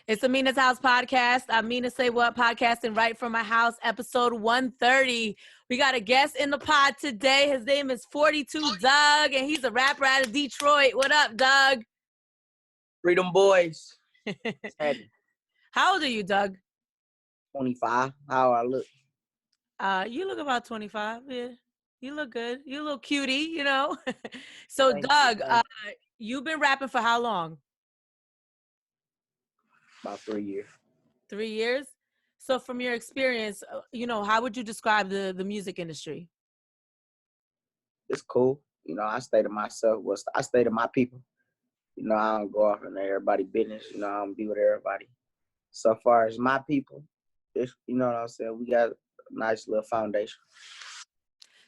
It's the Mina's House podcast. I'm Mina SayWhat, podcasting right from my house, episode 130. We got a guest in the pod today. His name is 42 Dugg, and he's a rapper out of Detroit. What up, Dugg? Freedom Boys. How old are you, Dugg? 25. How I look? You look about 25. Yeah, you look good. You a little cutie, you know. So, Thank Dugg, you. you've been rapping for how long? About 3 years. 3 years. So, from your experience, how would you describe the music industry? It's cool. I stay to myself. I stay to my people. I don't go off into everybody's business. I don't be with everybody. So far as my people, it's, you know what I'm saying, we got a nice little foundation.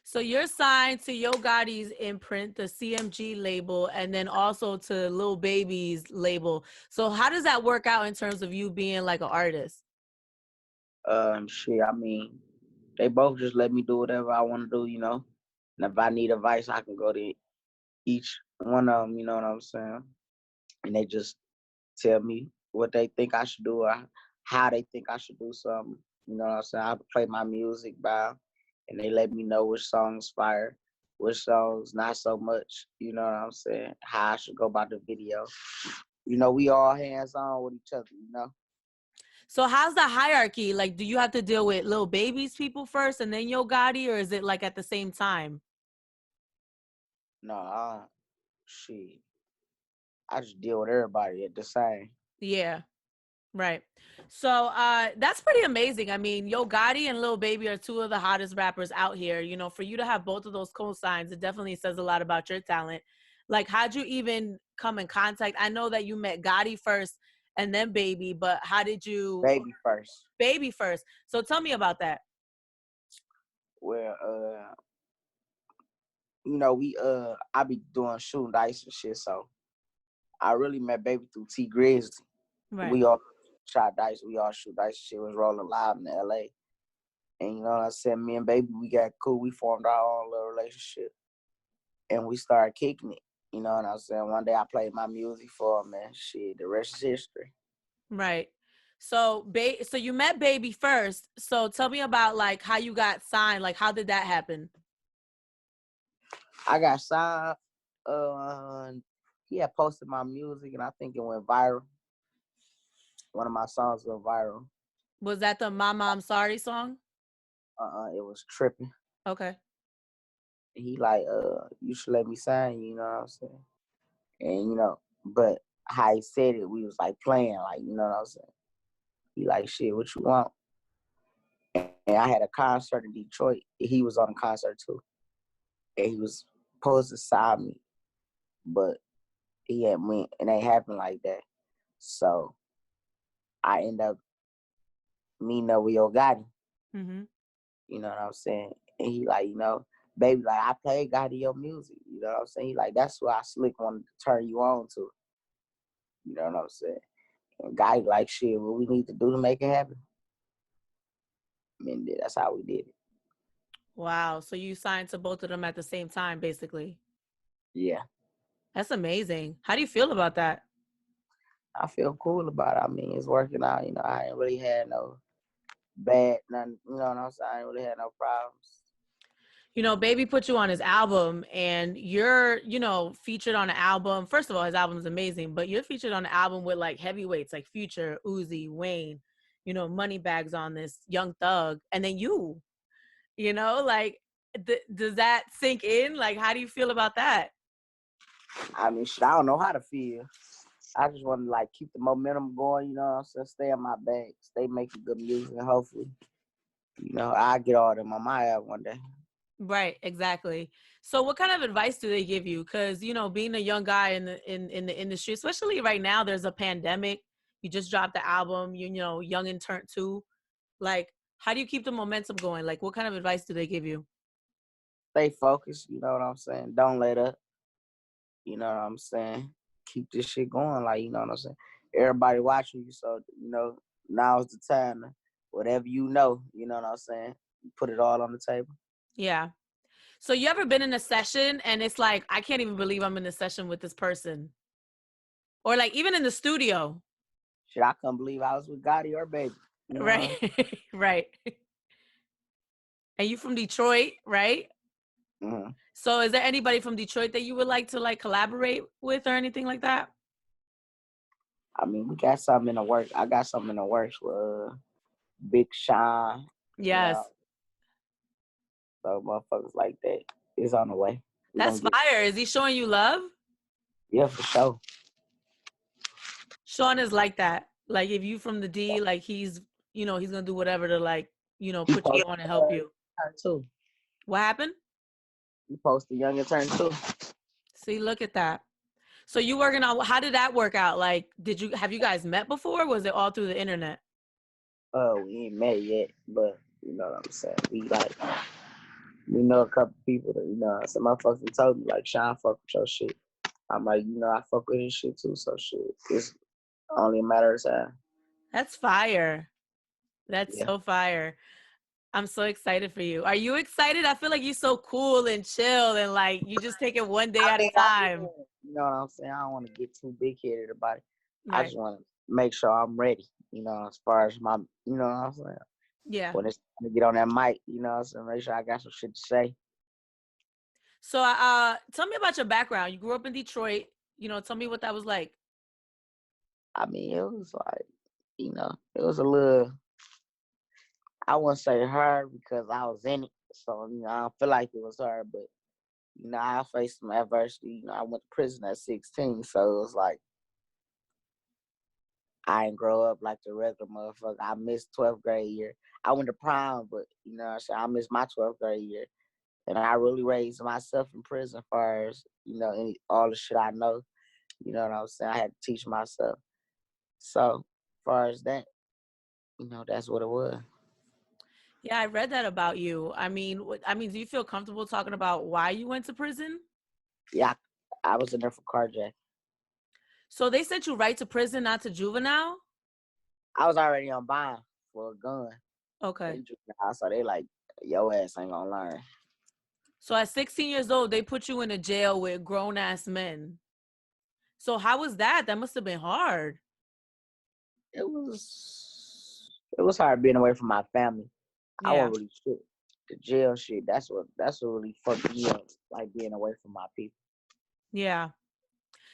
So you're signed to Yo Gotti's imprint, the CMG label, and then also to Lil Baby's label. So how does that work out in terms of you being like an artist? They both just let me do whatever I want to do, And if I need advice, I can go to each one of them, you know what I'm saying? And they just tell me what they think I should do or how they think I should do something. You know what I'm saying? I play my music by, and they let me know which songs fire, which songs not so much. You know what I'm saying? How I should go about the video. We all hands on with each other, So how's the hierarchy? Like, do you have to deal with Lil Baby's people first and then Yo Gotti, or is it like at the same time? No, I just deal with everybody at the same. Yeah. Right. So that's pretty amazing. I mean, Yo Gotti and Lil Baby are two of the hottest rappers out here. For you to have both of those cosigns, it definitely says a lot about your talent. Like, how'd you even come in contact? I know that you met Gotti first and then Baby, but how did you? Baby first. Baby first. So tell me about that. Well, I be doing shooting dice and shit, so I really met Baby through T Grizzly. Right. We all shot dice, we all shoot dice. Shit was rolling live in LA. And you know what I said? Me and Baby, we got cool. We formed our own little relationship. And we started kicking it. You know what I'm saying? One day I played my music for him, and shit, the rest is history. Right. So you met Baby first. So tell me about like how you got signed. Like, how did that happen? I got signed. He had posted my music, and I think it went viral. One of my songs went viral. Was that the My Mom Sorry song? It was Tripping. Okay. He like, you should let me sign you, you know what I'm saying? And, but how he said it, we was like playing, like, you know what I'm saying? He like, shit, what you want? And I had a concert in Detroit. He was on the concert too. And he was supposed to sign me, but he had went, and it happened like that. So I end up meeting up with Yo Gotti. Mm-hmm. You know what I'm saying? And he like, Baby, like, I play Gotti your music. You know what I'm saying? He like, that's what I slick wanted to turn you on to. You know what I'm saying? And Gotti like, shit, what we need to do to make it happen? I mean, that's how we did it. Wow. So you signed to both of them at the same time, basically. Yeah. That's amazing. How do you feel about that? I feel cool about it. I mean, it's working out. I ain't really had no bad, nothing. You know what I'm saying? I ain't really had no problems. Baby put you on his album, and you're, featured on an album. First of all, his album is amazing, but you're featured on an album with like heavyweights like Future, Uzi, Wayne, Moneybags on this, Young Thug, and then you, like, does that sink in? Like, how do you feel about that? I mean, shit, I don't know how to feel. I just want to like keep the momentum going, you know what I'm saying? Stay in my bag, stay making good music, and hopefully, I'll get all them on my album one day. Right, exactly. So what kind of advice do they give you? Because, being a young guy in the industry, especially right now, there's a pandemic. You just dropped the album, Young and Turnt 2. Like, how do you keep the momentum going? Like, what kind of advice do they give you? Stay focused, you know what I'm saying? Don't let up. You know what I'm saying? Keep this shit going, like, you know what I'm saying? Everybody watching you, so, now's the time. Whatever you know what I'm saying? Put it all on the table. Yeah. So you ever been in a session and it's like, I can't even believe I'm in a session with this person? Or like even in the studio? Shit, I couldn't believe I was with Gotti or Baby. You know? Right. Right. And you from Detroit, right? Mm-hmm. So is there anybody from Detroit that you would like to like collaborate with or anything like that? I mean, we got something in the works. I got something in the works with Big Sean. You know, Yes. so motherfuckers like that is on the way. We That's gonna get fire. Is he showing you love? yeah for sure. Sean is like that. Like if you from the D, like he's, he's gonna do whatever to like, He put you posted on and help you. turn two. What happened? He posted Young Turn two. See, look at that. So you working on, how did that work out? Like, have you guys met before? Or was it all through the internet? We ain't met yet, but you know what I'm saying. We know a couple people that some motherfuckers told me like Sean fuck with your shit. I'm like, I fuck with his shit too, so shit. It's only a matter of time. That's fire. That's Yeah. so fire. I'm so excited for you. Are you excited? I feel like you're so cool and chill and like you just take it one day I at a mean, time. you know what I'm saying? I don't want to get too big headed about it. I Right. just want to make sure I'm ready, as far as my, you know what I'm saying? Yeah. When it's time to get on that mic, you know what I'm saying? Make sure I got some shit to say. So tell me about your background. You grew up in Detroit. Tell me what that was like. I mean, it was like, it was a little, I wouldn't say hard because I was in it. So, I don't feel like it was hard, but, I faced some adversity. I went to prison at 16. So it was like, I didn't grow up like the regular motherfucker. I missed 12th grade year. I went to prom, but, what I'm saying? I missed my 12th grade year. And I really raised myself in prison as far as, all the shit I know. You know what I'm saying? I had to teach myself. So, as far as that, that's what it was. Yeah, I read that about you. Do you feel comfortable talking about why you went to prison? Yeah, I was in there for carjacking. So they sent you right to prison, not to juvenile? I was already on bond for a gun. Okay. So they like, your ass ain't gonna learn. So at 16 years old, they put you in a jail with grown ass men. So how was that? That must have been hard. It was hard being away from my family. I Yeah. wasn't really shit. The jail shit, that's what really fucked me up, like being away from my people. Yeah.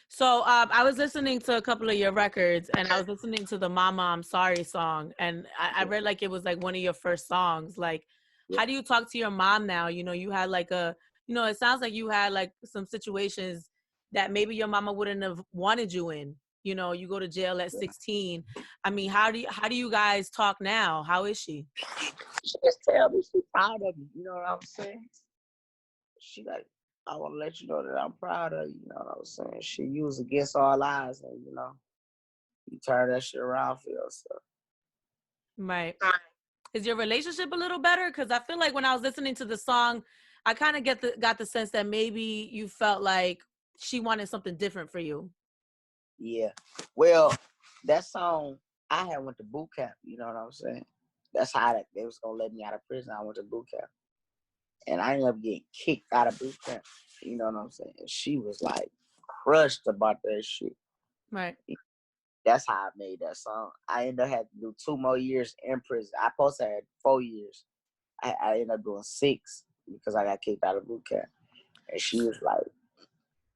So I was listening to a couple of your records and I was listening to the Mama I'm Sorry song. And I read like it was like one of your first songs. Like, Yeah. how do you talk to your mom now? You had like it sounds like you had like some situations that maybe your mama wouldn't have wanted you in. You go to jail at 16. I mean, how do you guys talk now? How is she? She just tell me she's proud of me. You know what I'm saying? She like, I want to let you know that I'm proud of you. You know what I'm saying? She was against all odds, and you turn that shit around for yourself. Right. Is your relationship a little better? Because I feel like when I was listening to the song, I kind of got the sense that maybe you felt like she wanted something different for you. Yeah. Well, that song, I had went to boot camp. You know what I'm saying? That's how they was gonna let me out of prison. I went to boot camp, and I ended up getting kicked out of boot camp. You know what I'm saying? And she was like crushed about that shit. Right. That's how I made that song. I ended up having to do 2 more years in prison. I supposed to have 4 years. I ended up doing 6 because I got kicked out of boot camp. And she was like,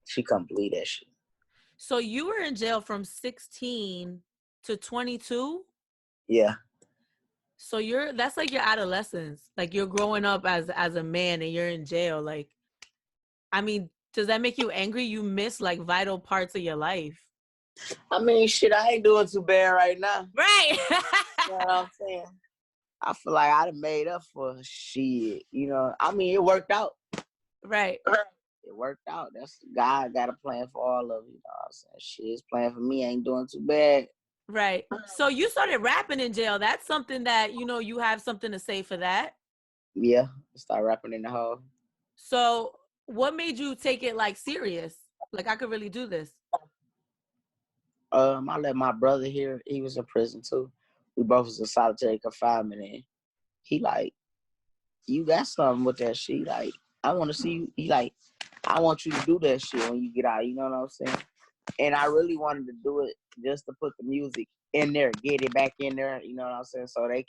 she couldn't believe that shit. So you were in jail from 16 to 22? Yeah. So that's like your adolescence. Like you're growing up as a man and you're in jail. Like, I mean, does that make you angry? You miss like vital parts of your life. I mean, shit, I ain't doing too bad right now. Right. You know what I'm saying? I feel like I done made up for shit. I mean, it worked out. Right. It worked out. That's God got a plan for all of you. You know what I'm saying? Shit's plan for me ain't doing too bad. Right. So you started rapping in jail. That's something that, you have something to say for that. Yeah. Start rapping in the hole. So what made you take it like serious? Like I could really do this. I let my brother hear. He was in prison too. We both was in solitary confinement, and he like, you got something with that shit. Like, I want to see you. He like, I want you to do that shit when you get out. You know what I'm saying? And I really wanted to do it just to put the music in there, get it back in there, you know what I'm saying? So it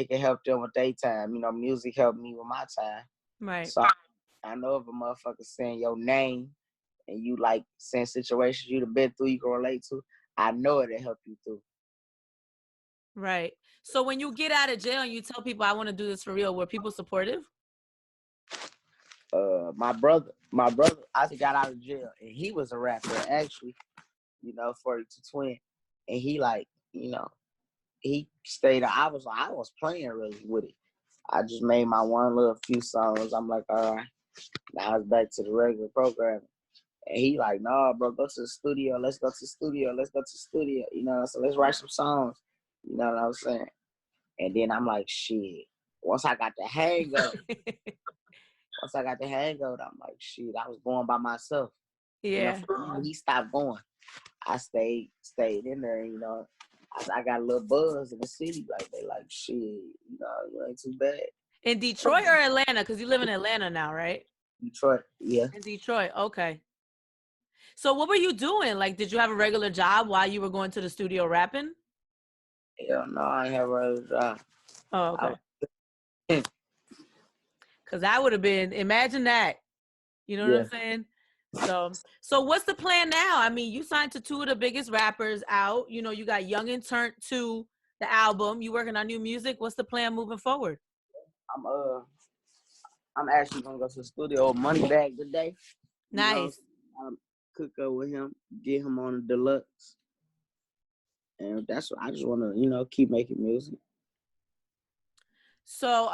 can help them with their time. You know, music helped me with my time. Right. So I know if a motherfucker saying your name and you like saying situations you've been through, you can relate to, I know it'll help you through. Right. So when you get out of jail and you tell people I want to do this for real, were people supportive? My brother, I just got out of jail and he was a rapper actually, you know, 42 Twin. And he like, you know, he stayed. I was playing really with it. I just made my one little few songs. I'm like, all right, now it's back to the regular programming. And he like, nah, bro, go to the studio. Let's go to the studio. Let's go to the studio. You know, so let's write some songs. You know what I'm saying? And then I'm like, shit. Once I got the hang of it, I'm like, shit, I was going by myself. You know, Yeah. when he stopped going, I stayed in there, you know. I got a little buzz in the city, like they like shit, you know, you ain't too bad. In Detroit or Atlanta? Because you live in Atlanta now, right? Detroit, yeah. In Detroit, okay. So what were you doing? Like, did you have a regular job while you were going to the studio rapping? Hell no, I ain't have a job. Oh, okay. Because that would have been, imagine that. You know what I'm saying? So what's the plan now? I mean, you signed to two of the biggest rappers out. You know, you got Young and Turnt 2, the album. You working on new music. What's the plan moving forward? I'm actually gonna go to the studio money bag today. Nice. Know, cook up with him, get him on the deluxe. And that's what I just wanna, you know, keep making music. So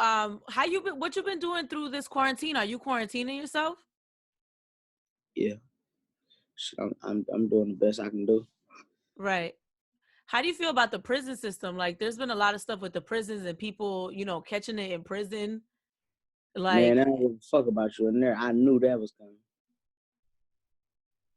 what you been doing through this quarantine? Are you quarantining yourself? Yeah. I'm doing the best I can do. Right. How do you feel about the prison system? Like, there's been a lot of stuff with the prisons and people, you know, catching it in prison. Like, man, I don't give a fuck about you in there. I knew that was coming.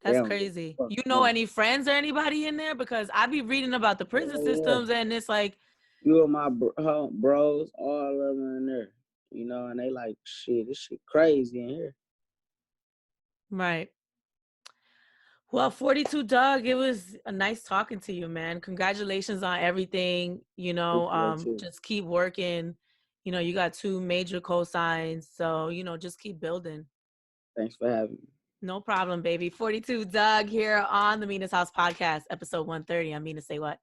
that's crazy. You know any friends or anybody in there? Because I be reading about the prison systems and it's like, few of my bros, all of them in there, you know, and they like, shit, this shit crazy in here. Right. Well, 42 Dugg, it was a nice talking to you, man. Congratulations on everything. You know, just keep working. You know, you got 2 major cosigns. So, you know, just keep building. Thanks for having me. No problem, baby. 42 Dugg here on the Mina's House podcast, episode 130. I'm Mina SayWhat.